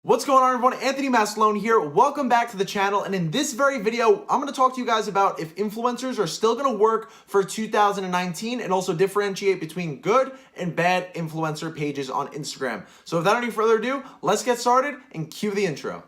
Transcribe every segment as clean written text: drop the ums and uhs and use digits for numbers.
What's going on, everyone? Anthony Maslone here. Welcome back to the channel. And in this very video, I'm going to talk to you guys about if influencers are still going to work for 2019 and also differentiate between good and bad influencer pages on Instagram. So without any further ado, let's get started and cue the intro.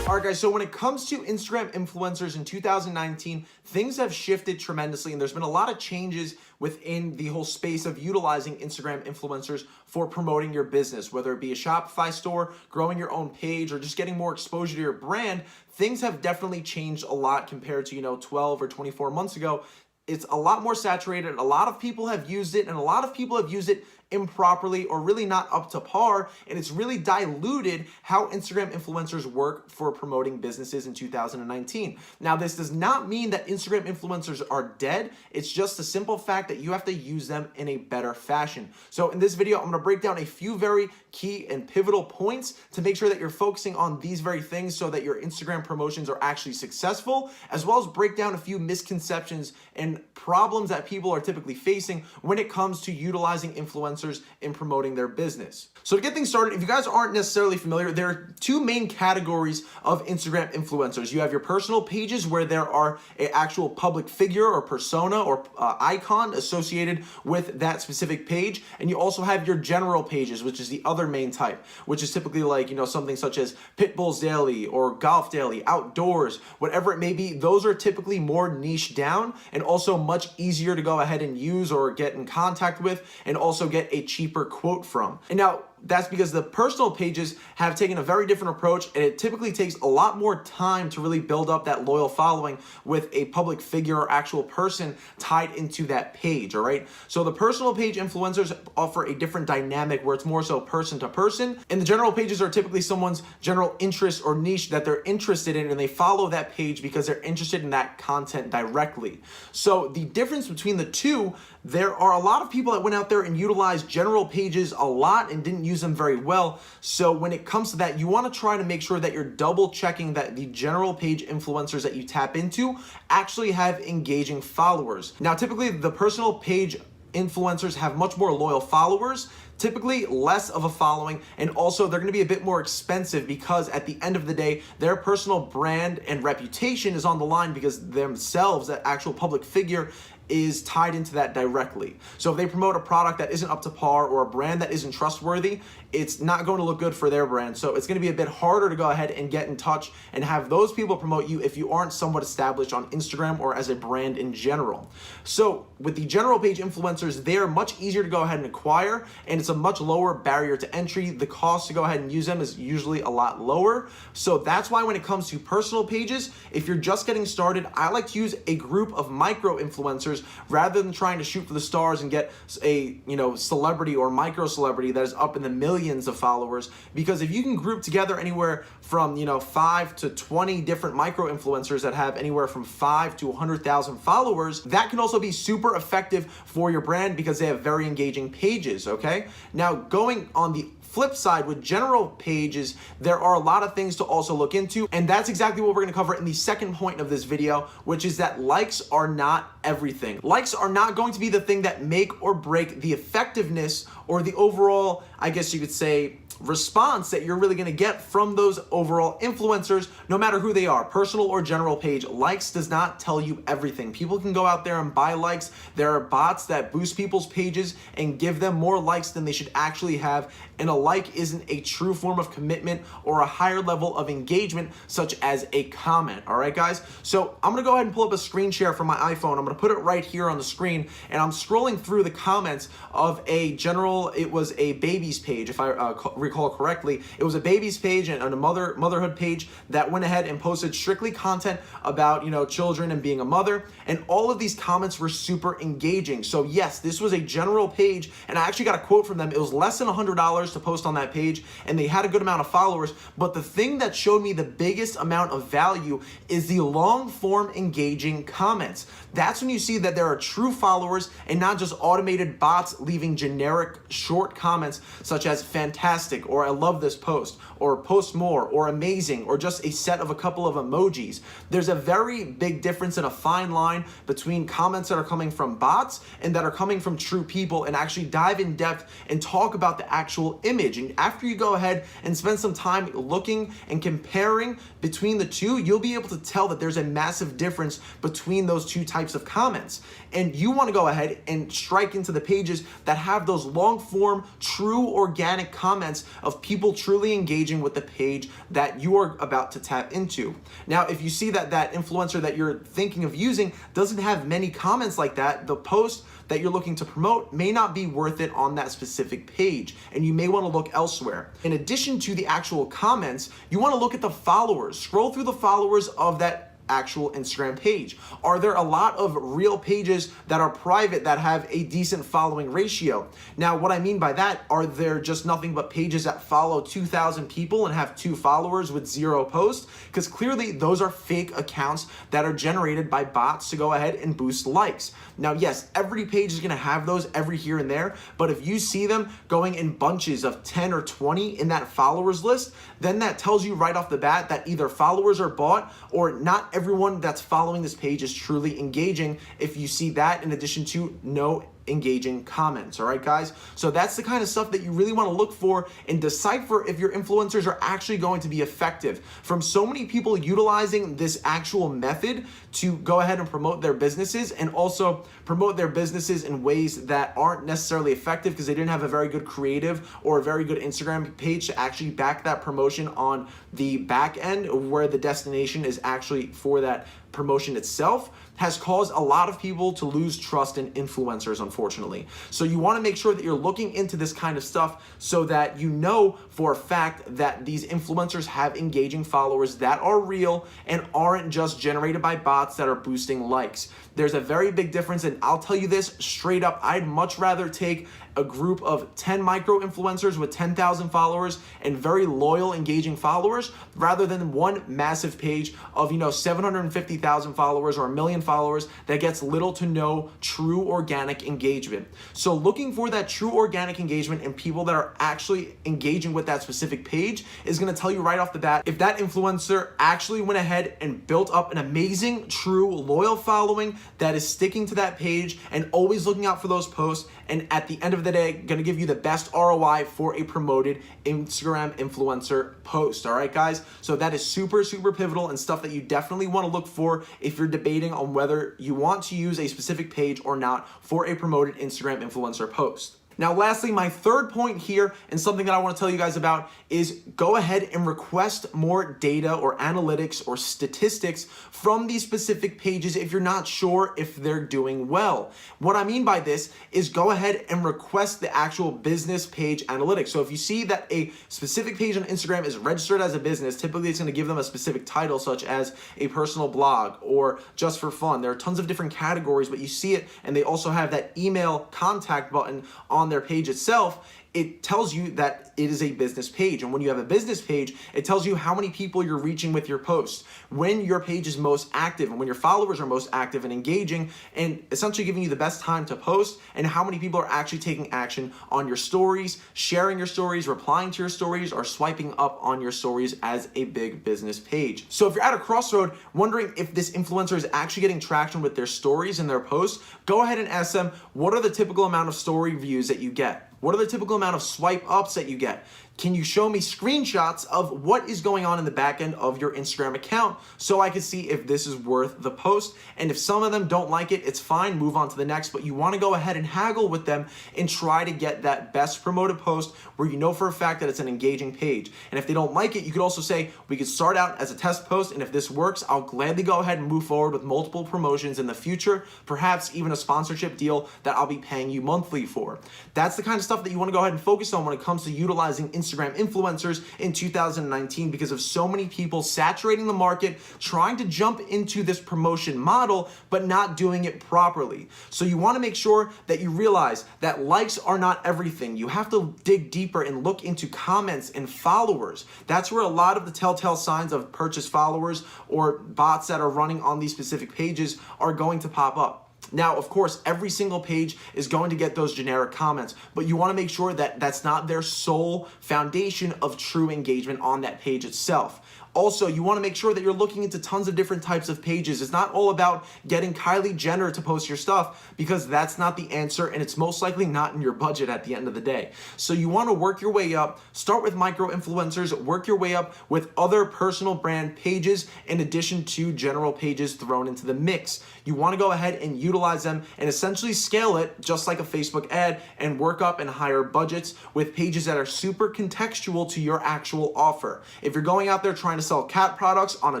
All right, guys, so when it comes to Instagram influencers in 2019, things have shifted tremendously, and there's been a lot of changes within the whole space of utilizing Instagram influencers for promoting your business, whether it be a Shopify store, growing your own page, or just getting more exposure to your brand. Things have definitely changed a lot compared to, 12 or 24 months ago. It's a lot more saturated. A lot of people have used it, and a lot of people have used it improperly or really not up to par, and it's really diluted how Instagram influencers work for promoting businesses in 2019. Now, this does not mean that Instagram influencers are dead. It's just a simple fact that you have to use them in a better fashion. So in this video, I'm going to break down a few very key and pivotal points to make sure that you're focusing on these very things so that your Instagram promotions are actually successful, as well as break down a few misconceptions and problems that people are typically facing when it comes to utilizing influencers in promoting their business. So to get things started, if you guys aren't necessarily familiar, there are two main categories of Instagram influencers. You have your personal pages where there are an actual public figure or persona or icon associated with that specific page. And you also have your general pages, which is the other main type, which is typically like, something such as Pitbull's Daily or Golf Daily, Outdoors, whatever it may be. Those are typically more niche down and also much easier to go ahead and use or get in contact with and also get a cheaper quote from. And now, that's because the personal pages have taken a very different approach, and it typically takes a lot more time to really build up that loyal following with a public figure or actual person tied into that page, all right? So the personal page influencers offer a different dynamic where it's more so person to person, and the general pages are typically someone's general interest or niche that they're interested in, and they follow that page because they're interested in that content directly. So the difference between the two, there are a lot of people that went out there and utilized general pages a lot and didn't use them very well. So when it comes to that, you want to try to make sure that you're double checking that the general page influencers that you tap into actually have engaging followers. Now, typically the personal page influencers have much more loyal followers, typically less of a following, and also they're going to be a bit more expensive because at the end of the day, their personal brand and reputation is on the line because themselves, that actual public figure, is tied into that directly. So if they promote a product that isn't up to par or a brand that isn't trustworthy, it's not going to look good for their brand. So it's going to be a bit harder to go ahead and get in touch and have those people promote you if you aren't somewhat established on Instagram or as a brand in general. So with the general page influencers, they're much easier to go ahead and acquire, and it's a much lower barrier to entry. The cost to go ahead and use them is usually a lot lower. So that's why when it comes to personal pages, if you're just getting started, I like to use a group of micro influencers rather than trying to shoot for the stars and get a celebrity or micro celebrity that is up in the millions of followers. Because if you can group together anywhere from 5 to 20 different micro influencers that have anywhere from 5 to 100,000 followers, that can also be super effective for your brand because they have very engaging pages. Okay, now going on the flip side, with general pages, there are a lot of things to also look into, and that's exactly what we're going to cover in the second point of this video, which is that likes are not everything. Likes are not going to be the thing that make or break the effectiveness or the overall, I guess you could say, response that you're really going to get from those overall influencers, no matter who they are, personal or general page. Likes does not tell you everything. People can go out there and buy likes. There are bots that boost people's pages and give them more likes than they should actually have, and a like isn't a true form of commitment or a higher level of engagement such as a comment. All right, guys? So I'm going to go ahead and pull up a screen share from my iPhone. I'm going to put it right here on the screen, and I'm scrolling through the comments of a general, it was a baby's page, if I recall correctly. It was a baby's page and a motherhood page that went ahead and posted strictly content about children and being a mother, and all of these comments were super engaging. So yes, this was a general page, and I actually got a quote from them. It was less than $100 to post on that page, and they had a good amount of followers. But the thing that showed me the biggest amount of value is the long form engaging comments. That's when you see that there are true followers and not just automated bots leaving generic short comments such as fantastic, fantastic, or I love this post, or post more, or amazing, or just a set of a couple of emojis. There's a very big difference and a fine line between comments that are coming from bots and that are coming from true people, and actually dive in depth and talk about the actual image. And after you go ahead and spend some time looking and comparing between the two, you'll be able to tell that there's a massive difference between those two types of comments. And you want to go ahead and strike into the pages that have those long form, true organic comments of people truly engaging with the page that you are about to tap into. Now, if you see that that influencer that you're thinking of using doesn't have many comments like that, the post that you're looking to promote may not be worth it on that specific page, and you may want to look elsewhere. In addition to the actual comments, you want to look at the followers. Scroll through the followers of that actual Instagram page. Are there a lot of real pages that are private that have a decent following ratio? Now, what I mean by that, are there just nothing but pages that follow 2,000 people and have 2 followers with 0 posts? Because clearly those are fake accounts that are generated by bots to go ahead and boost likes. Now, yes, every page is going to have those every here and there, but if you see them going in bunches of 10 or 20 in that followers list, then that tells you right off the bat that either followers are bought or not everyone that's following this page is truly engaging, if you see that in addition to no engaging comments. All right, guys? So that's the kind of stuff that you really want to look for and decipher if your influencers are actually going to be effective. From so many people utilizing this actual method to go ahead and promote their businesses, and also promote their businesses in ways that aren't necessarily effective because they didn't have a very good creative or a very good Instagram page to actually back that promotion on the back end, where the destination is actually for that promotion itself, has caused a lot of people to lose trust in influencers, unfortunately. So you want to make sure that you're looking into this kind of stuff so that you know for a fact that these influencers have engaging followers that are real and aren't just generated by bots that are boosting likes. There's a very big difference, and I'll tell you this straight up, I'd much rather take a group of 10 micro influencers with 10,000 followers and very loyal, engaging followers, rather than one massive page of 750,000 followers or 1 million followers that gets little to no true organic engagement. So looking for that true organic engagement and people that are actually engaging with that specific page is going to tell you right off the bat if that influencer actually went ahead and built up an amazing, true, loyal following that is sticking to that page and always looking out for those posts, and at the end of the day, going to give you the best ROI for a promoted Instagram influencer post. All right, guys? So that is super, super pivotal and stuff that you definitely want to look for if you're debating on whether you want to use a specific page or not for a promoted Instagram influencer post. Now, lastly, my third point here, and something that I want to tell you guys about, is go ahead and request more data or analytics or statistics from these specific pages if you're not sure if they're doing well. What I mean by this is go ahead and request the actual business page analytics. So if you see that a specific page on Instagram is registered as a business, typically it's going to give them a specific title such as a personal blog or just for fun. There are tons of different categories, but you see it, and they also have that email contact button on their page itself. It tells you that it is a business page. And when you have a business page, it tells you how many people you're reaching with your posts, when your page is most active and when your followers are most active and engaging, and essentially giving you the best time to post, and how many people are actually taking action on your stories, sharing your stories, replying to your stories, or swiping up on your stories as a big business page. So if you're at a crossroad wondering if this influencer is actually getting traction with their stories and their posts, go ahead and ask them, what are the typical amount of story views that you get? What are the typical amount of swipe ups that you get? Can you show me screenshots of what is going on in the back end of your Instagram account so I can see if this is worth the post? And if some of them don't like it, it's fine, move on to the next, but you want to go ahead and haggle with them and try to get that best promoted post where you know for a fact that it's an engaging page. And if they don't like it, you could also say, we could start out as a test post, and if this works, I'll gladly go ahead and move forward with multiple promotions in the future, perhaps even a sponsorship deal that I'll be paying you monthly for. That's the kind of stuff that you want to go ahead and focus on when it comes to utilizing Instagram influencers in 2019, because of so many people saturating the market, trying to jump into this promotion model, but not doing it properly. So you want to make sure that you realize that likes are not everything. You have to dig deeper and look into comments and followers. That's where a lot of the telltale signs of purchase followers or bots that are running on these specific pages are going to pop up. Now, of course, every single page is going to get those generic comments, but you want to make sure that that's not their sole foundation of true engagement on that page itself. Also, you want to make sure that you're looking into tons of different types of pages. It's not all about getting Kylie Jenner to post your stuff, because that's not the answer, and it's most likely not in your budget at the end of the day. So you want to work your way up, start with micro influencers, work your way up with other personal brand pages in addition to general pages thrown into the mix. You want to go ahead and utilize them and essentially scale it just like a Facebook ad and work up in higher budgets with pages that are super contextual to your actual offer. If you're going out there trying to sell cat products on a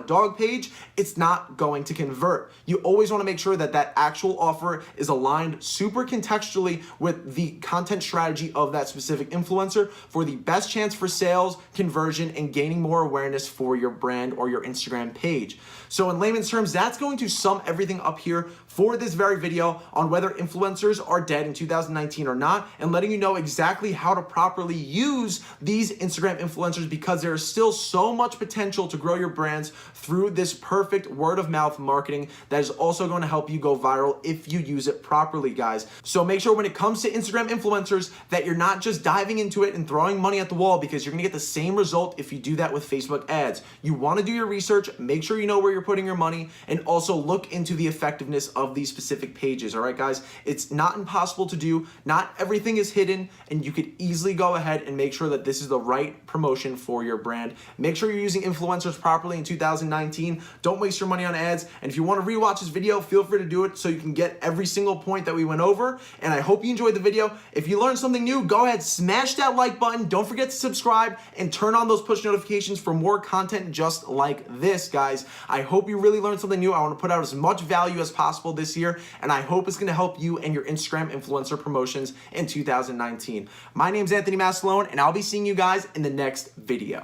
dog page, it's not going to convert. You always want to make sure that that actual offer is aligned super contextually with the content strategy of that specific influencer for the best chance for sales, conversion, and gaining more awareness for your brand or your Instagram page. So in layman's terms, that's going to sum everything up here for this very video on whether influencers are dead in 2019 or not, and letting you know exactly how to properly use these Instagram influencers, because there is still so much potential to grow your brands through this perfect word of mouth marketing that is also going to help you go viral if you use it properly, guys. So make sure when it comes to Instagram influencers that you're not just diving into it and throwing money at the wall, because you're going to get the same result if you do that with Facebook ads. You want to do your research, make sure you know where you're putting your money, and also look into the effectiveness of these specific pages. All right, guys, it's not impossible to do. Not everything is hidden, and you could easily go ahead and make sure that this is the right promotion for your brand. Make sure you're using influencers properly in 2019. Don't waste your money on ads. And if you want to rewatch this video, feel free to do it so you can get every single point that we went over. And I hope you enjoyed the video. If you learned something new, go ahead, smash that like button. Don't forget to subscribe and turn on those push notifications for more content just like this, guys. I hope you really learned something new. I want to put out as much value as possible this year, and I hope it's going to help you and your Instagram influencer promotions in 2019. My name's Anthony Maslone, and I'll be seeing you guys in the next video.